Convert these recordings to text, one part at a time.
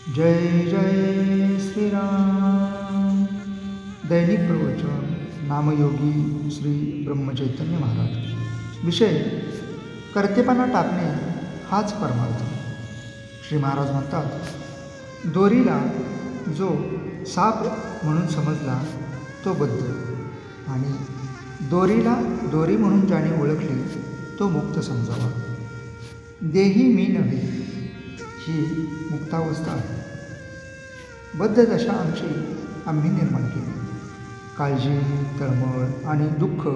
जय जय श्रीराम। दैनिक प्रवचन नामयोगी श्री ब्रह्मचैतन्य महाराज। विषय कर्तेपणा टाकणे हाच परमार्थ। श्री महाराज म्हणतात, दोरीला जो साप म्हणून समजला तो बद्ध, आणि दोरीला दोरी म्हणून ज्याने ओळखले तो मुक्त समजावा। देही मी नव्हे ही मुक्तावस्था आहे। बद्ध दशा आम्ही निर्माण केली। काळजी, तळमळ आणि दुःख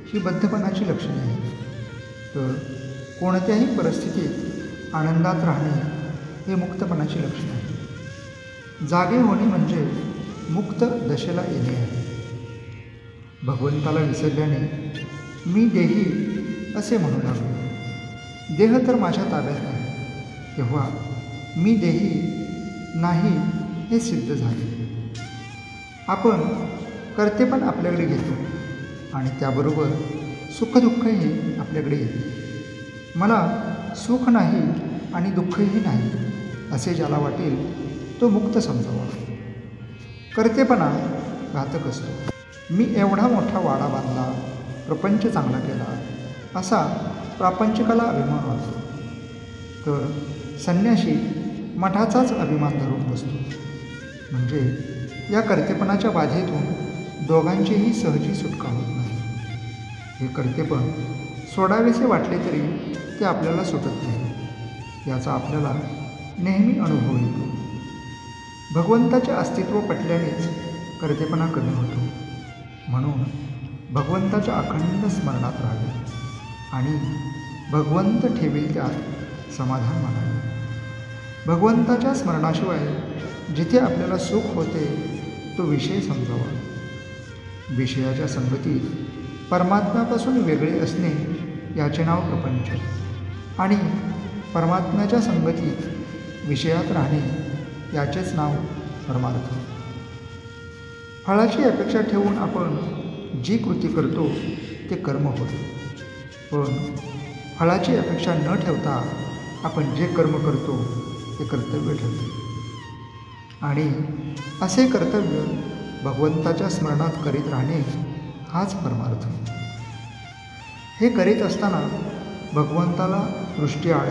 ही बद्धपणाची लक्षणे आहेत। तर कोणत्याही परिस्थितीत आनंदात राहणे हे मुक्तपणाची लक्षणे आहे। जागे होणे म्हणजे मुक्त दशेला येणे आहे। भगवंताला विसरल्याने मी देही असे म्हणू लागलो। देह तर माझ्या ताब्यात नाही, तेव्हा मी देही नाही हे सिद्ध झाले। आपण कर्तेपण आपल्याकडे घेतो आणि त्याबरोबर सुखदुःखही आपल्याकडे येते। मला सुख नाही आणि दुःखही नाही असे ज्याला वाटेल तो मुक्त समजावा। कर्तेपणा घातक असतो। मी एवढा मोठा वाडा बांधला, प्रपंच चांगला केला असा प्रापंचिकाला अभिमान वाटतो। तर संन्यासी मठाचाच अभिमान धरून बसतो। म्हणजे या कर्तेपणाच्या बाधेतून दोघांचीही सहजी सुटका होत नाही। हे कर्तेपण सोडावेसे वाटले तरी ते आपल्याला सुटत नाही, याचा आपल्याला नेहमी अनुभव येतो। भगवंताचे अस्तित्व पटल्यानेच कर्तेपणा कमी होतो। म्हणून भगवंताच्या अखंड स्मरणात राहावे आणि भगवंत ठेवेल त्यात समाधान मानावे। भगवंताच्या स्मरणाशिवाय जिथे आपल्याला सुख होते तो विषय समजावा। विषयाच्या संगतीत परमात्म्यापासून वेगळे असणे याचे नाव प्रपंच, आणि परमात्म्याच्या संगतीत विषयात राहणे याचेच नाव परमार्थ। फळाची अपेक्षा ठेवून आपण जी कृती करतो ते कर्म होते, पण फळाची अपेक्षा न ठेवता आपण जे कर्म करतो ते कर्तव्य ठरते। आणि असे कर्तव्य भगवंताच्या स्मरणात करीत राहणे हाच परमार्थ। हे करीत असताना भगवंताला दृष्टीआड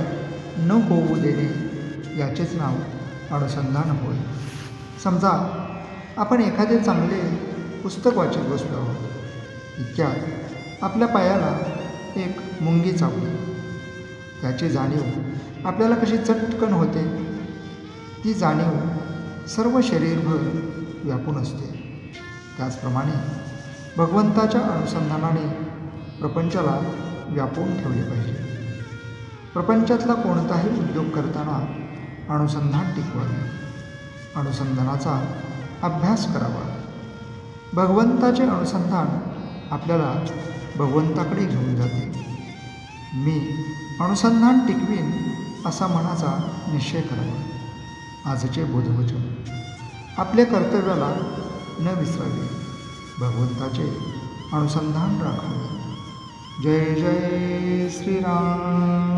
न होऊ देणे याचेच नाव अनुसंधान होय। समजा आपण एखादे चांगले पुस्तक वाचत बसलो आहोत। इतक्यात आपल्या पायाला एक मुंगी चावली। त्याची जाणीव आपल्याला कशी चटकन होते, ती जाणीव सर्व शरीरभर व्यापून असते। त्याचप्रमाणे भगवंताच्या अनुसंधानाने प्रपंचाला व्यापून ठेवले पाहिजे। प्रपंचातला कोणताही उद्योग करताना अनुसंधान टिकवावे, अनुसंधानाचा अभ्यास करावा। भगवंताचे अनुसंधान आपल्याला भगवंताकडे घेऊन जाते। मी अनुसंधान टिकवीन असा मनाचा निश्चय करावा। आजचे बोधवचन: आपल्या कर्तव्याला न विसरावे, भगवंताचे अनुसंधान राखावे। जय जय श्रीराम।